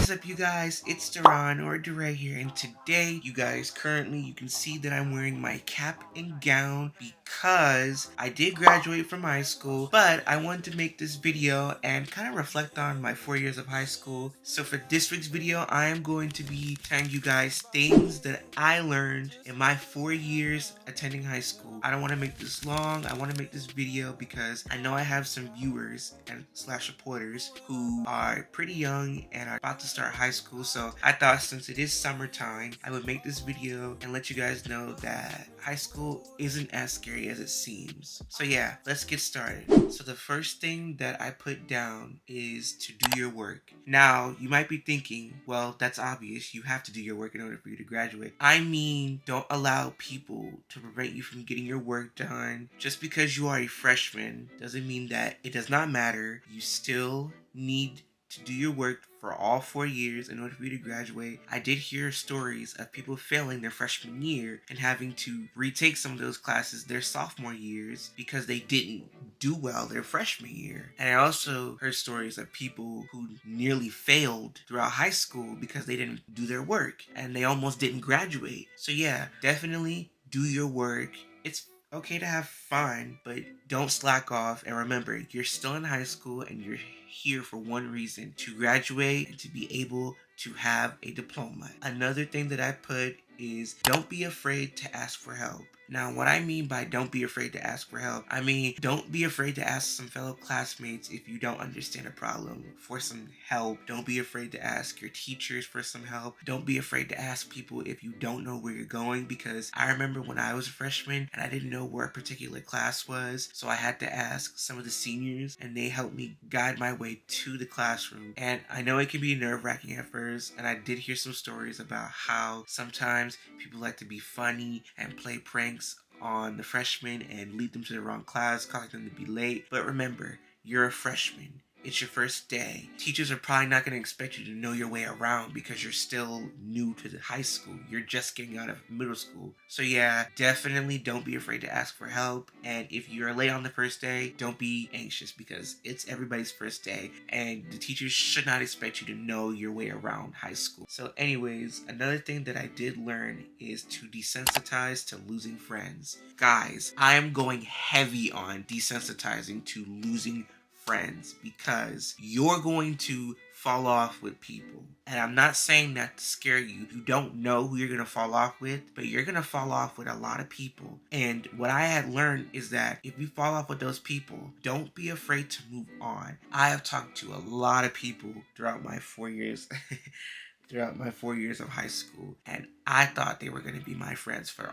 is up, you guys? It's Duran or Duray here, and today, you guys, currently you can see that I'm wearing my cap and gown because I did graduate from high school, but I wanted to make this video and kind of reflect on my 4 years of high school. So for this week's video, I am going to be telling you guys things that I learned in my 4 years attending high school. I don't want to make this long. I want to make this video because I know I have some viewers and slash supporters who are pretty young and are about to start high school. So I thought since it is summertime, I would make this video and let you guys know that high school isn't as scary as it seems. So yeah, let's get started. So the first thing that I put down is to do your work. Now, you might be thinking, well, that's obvious. You have to do your work in order for you to graduate. I mean, don't allow people to prevent you from getting your work done. Just because you are a freshman doesn't mean that it does not matter. You still need to do your work for all 4 years in order for you to graduate. I did hear stories of people failing their freshman year and having to retake some of those classes their sophomore years because they didn't do well their freshman year. And I also heard stories of people who nearly failed throughout high school because they didn't do their work and they almost didn't graduate. So yeah, definitely do your work. It's okay to have fun, but don't slack off. And remember, you're still in high school and you're here for one reason: to graduate and to be able to have a diploma. Another thing that I put is don't be afraid to ask for help. Now, what I mean by don't be afraid to ask for help, I mean don't be afraid to ask some fellow classmates if you don't understand a problem for some help. Don't be afraid to ask your teachers for some help. Don't be afraid to ask people if you don't know where you're going, because I remember when I was a freshman and I didn't know where a particular class was, so I had to ask some of the seniors and they helped me guide my way to the classroom. And I know it can be nerve-wracking at first, and I did hear some stories about how sometimes people like to be funny and play pranks on the freshmen and lead them to the wrong class, causing them to be late. But remember, you're a freshman. It's your first day. Teachers are probably not going to expect you to know your way around because you're still new to the high school. You're just getting out of middle school. So yeah, definitely don't be afraid to ask for help. And if you're late on the first day, don't be anxious because it's everybody's first day and the teachers should not expect you to know your way around high school. So anyways, another thing that I did learn is to desensitize to losing friends. Guys, I am going heavy on desensitizing to losing friends because you're going to fall off with people. And I'm not saying that to scare you. You don't know who you're going to fall off with, but you're going to fall off with a lot of people. And what I had learned is that if you fall off with those people, don't be afraid to move on. I have talked to a lot of people throughout my 4 years throughout my 4 years of high school, and I thought they were going to be my friends for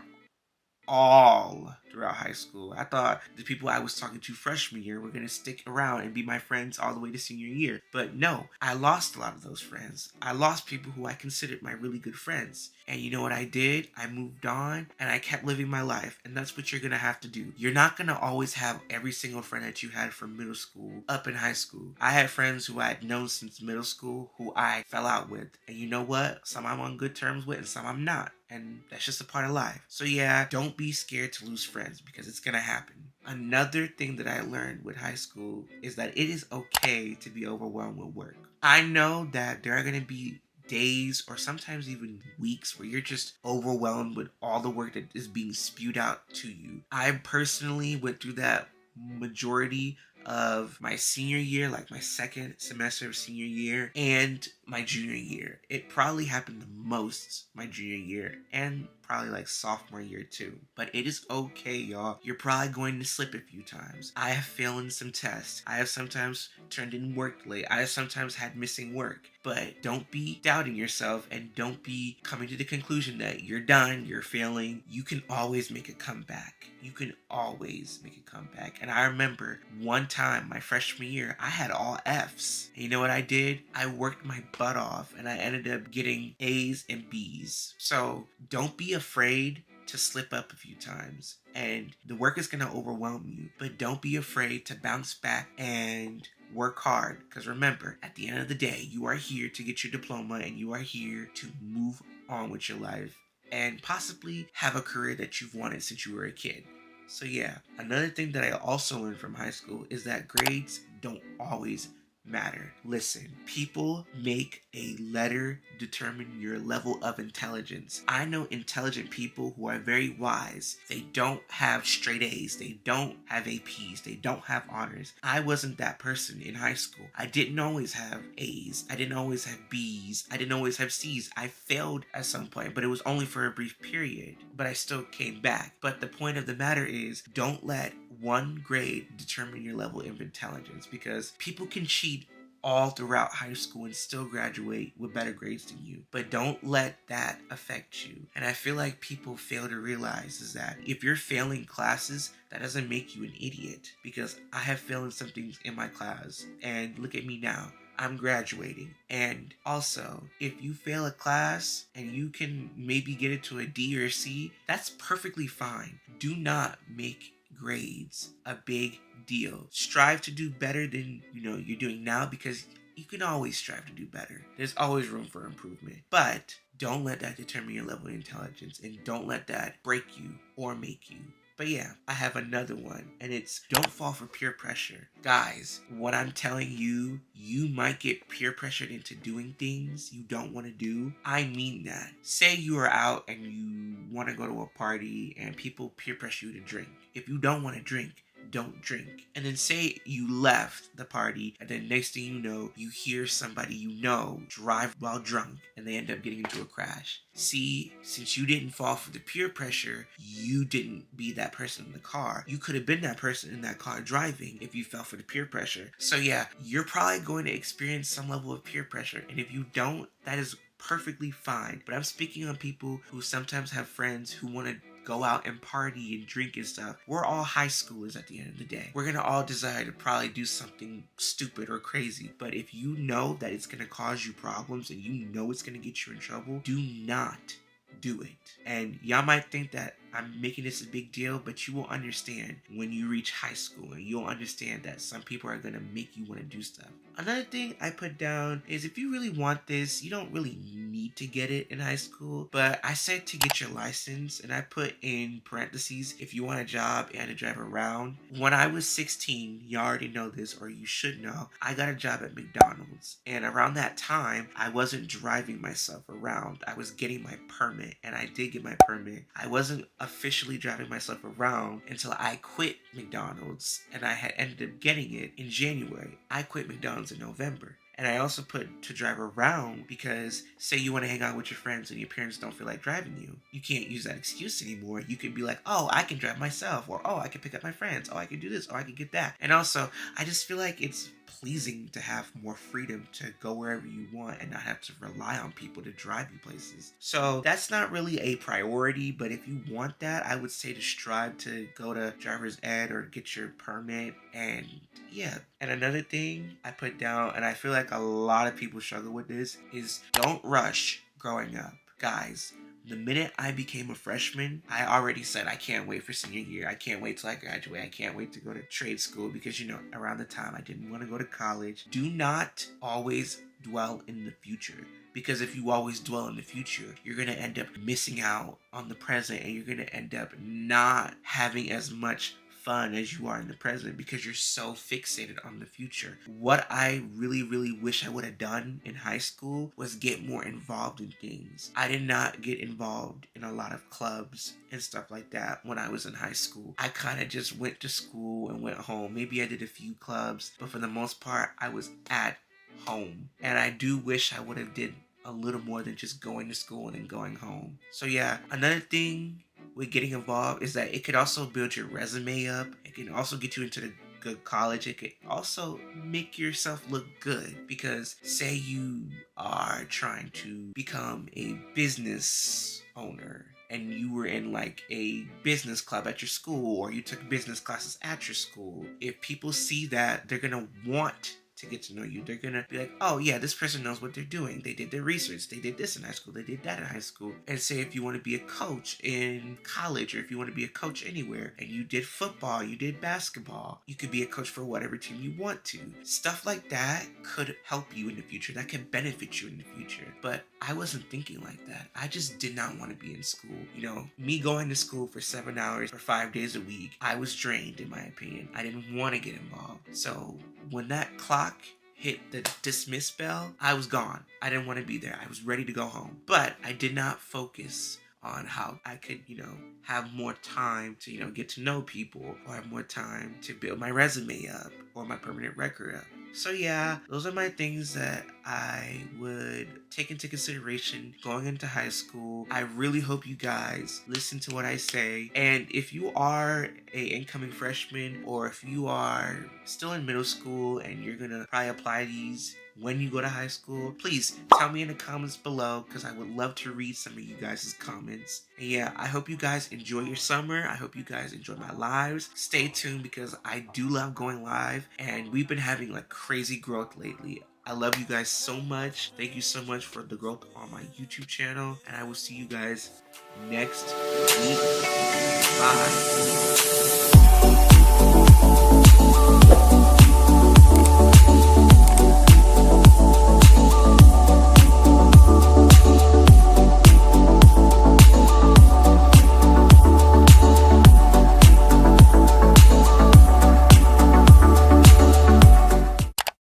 all throughout high school. I thought the people I was talking to freshman year were going to stick around and be my friends all the way to senior year. But no, I lost a lot of those friends. I lost people who I considered my really good friends. And you know what I did? I moved on and I kept living my life. And that's what you're going to have to do. You're not going to always have every single friend that you had from middle school up in high school. I had friends who I had known since middle school who I fell out with. And you know what? Some I'm on good terms with and some I'm not. And that's just a part of life. So yeah, don't be scared to lose friends because it's gonna happen. Another thing that I learned with high school is that it is okay to be overwhelmed with work. I know that there are gonna be days or sometimes even weeks where you're just overwhelmed with all the work that is being spewed out to you. I personally went through that majority of my senior year, like my second semester of senior year, and my junior year. It probably happened the most my junior year and probably like sophomore year too. But it is okay, y'all. You're probably going to slip a few times. I have failed in some tests. I have sometimes turned in work late. I have sometimes had missing work. But don't be doubting yourself and don't be coming to the conclusion that you're done, you're failing. You can always make a comeback. You can always make a comeback. And I remember one time my freshman year, I had all F's. And you know what I did? I worked my butt off and I ended up getting A's and B's. So don't be afraid to slip up a few times, and the work is going to overwhelm you, but don't be afraid to bounce back and work hard, because remember, at the end of the day, you are here to get your diploma and you are here to move on with your life and possibly have a career that you've wanted since you were a kid. So yeah, another thing that I also learned from high school is that grades don't always matter. Listen, people make a letter determine your level of intelligence. I know intelligent people who are very wise. They don't have straight A's. They don't have APs. They don't have honors. I wasn't that person in high school. I didn't always have A's. I didn't always have B's. I didn't always have C's. I failed at some point, but it was only for a brief period. But I still came back. But the point of the matter is, don't let one grade determine your level of intelligence, because people can cheat all throughout high school and still graduate with better grades than you. But don't let that affect you. And I feel like people fail to realize is that if you're failing classes, that doesn't make you an idiot. Because I have failed in some things in my class, and look at me now. I'm graduating. And also, if you fail a class and you can maybe get it to a D or a C, that's perfectly fine. Do not make grades a big deal. Strive to do better than you're doing now, because you can always strive to do better. There's always room for improvement. But don't let that determine your level of intelligence, and don't let that break you or make you. But yeah, I have another one, and it's don't fall for peer pressure. Guys, what I'm telling you, you might get peer pressured into doing things you don't want to do. I mean that. Say you are out and you want to go to a party and people peer pressure you to drink. If you don't want to drink, don't drink. And then say you left the party, and then next thing you know, you hear somebody drive while drunk, and they end up getting into a crash. See, since you didn't fall for the peer pressure, you didn't be that person in the car. You could have been that person in that car driving if you fell for the peer pressure. So yeah, you're probably going to experience some level of peer pressure, and if you don't, that is perfectly fine. But I'm speaking on people who sometimes have friends who want to go out and party and drink and stuff. We're all high schoolers at the end of the day. We're gonna all desire to probably do something stupid or crazy. But if you know that it's gonna cause you problems and you know it's gonna get you in trouble, do not do it. And y'all might think that I'm making this a big deal, but you will understand when you reach high school, and you'll understand that some people are gonna make you want to do stuff. Another thing I put down is, if you really want this, you don't really need to get it in high school, but I said to get your license, and I put in parentheses, if you want a job and to drive around. When I was 16, you already know this, or you should know, I got a job at McDonald's, and around that time, I wasn't driving myself around. I was getting my permit, and I did get my permit. I wasn't officially driving myself around until I quit McDonald's, and I had ended up getting it in January. I quit McDonald's in November. And I also put to drive around, because say you want to hang out with your friends and your parents don't feel like driving you. You can't use that excuse anymore. You can be like, oh, I can drive myself, or oh, I can pick up my friends, oh, I can do this, or I can get that. And also, I just feel like it's pleasing to have more freedom to go wherever you want and not have to rely on people to drive you places. So that's not really a priority, but if you want that, I would say to strive to go to driver's ed or get your permit. And yeah. And another thing I put down, and I feel like a lot of people struggle with this, is don't rush growing up. Guys, the minute I became a freshman, I already said I can't wait for senior year. I can't wait till I graduate. I can't wait to go to trade school, because, around the time I didn't want to go to college. Do not always dwell in the future, because if you always dwell in the future, you're going to end up missing out on the present, and you're going to end up not having as much fun as you are in the present, because you're so fixated on the future. What I really, really wish I would have done in high school was get more involved in things. I did not get involved in a lot of clubs and stuff like that when I was in high school. I kind of just went to school and went home. Maybe I did a few clubs, but for the most part, I was at home. And I do wish I would have did a little more than just going to school and then going home. So yeah, another thing with getting involved is that it could also build your resume up. It can also get you into the good college. It could also make yourself look good, because say you are trying to become a business owner and you were in like a business club at your school, or you took business classes at your school. If people see that, they're gonna want to get to know you. They're gonna be like, oh yeah, this person knows what they're doing. They did their research. They did this in high school. They did that in high school. And say if you want to be a coach in college, or if you want to be a coach anywhere, and you did football, you did basketball, you could be a coach for whatever team you want to. Stuff like that could help you in the future. That could benefit you in the future. But I wasn't thinking like that. I just did not want to be in school. Me going to school for 7 hours for 5 days a week, I was drained, in my opinion. I didn't want to get involved. So when that clock hit the dismiss bell, I was gone. I didn't want to be there. I was ready to go home. But I did not focus on how I could, have more time to, get to know people, or have more time to build my resume up or my permanent record up. So yeah, those are my things that I would take into consideration going into high school. I really hope you guys listen to what I say. And if you are a incoming freshman, or if you are still in middle school and you're gonna probably apply these when you go to high school, please tell me in the comments below, because I would love to read some of you guys' comments. And yeah, I hope you guys enjoy your summer. I hope you guys enjoy my lives. Stay tuned, because I do love going live, and we've been having like crazy growth lately. I love you guys so much. Thank you so much for the growth on my YouTube channel, and I will see you guys next week. Bye.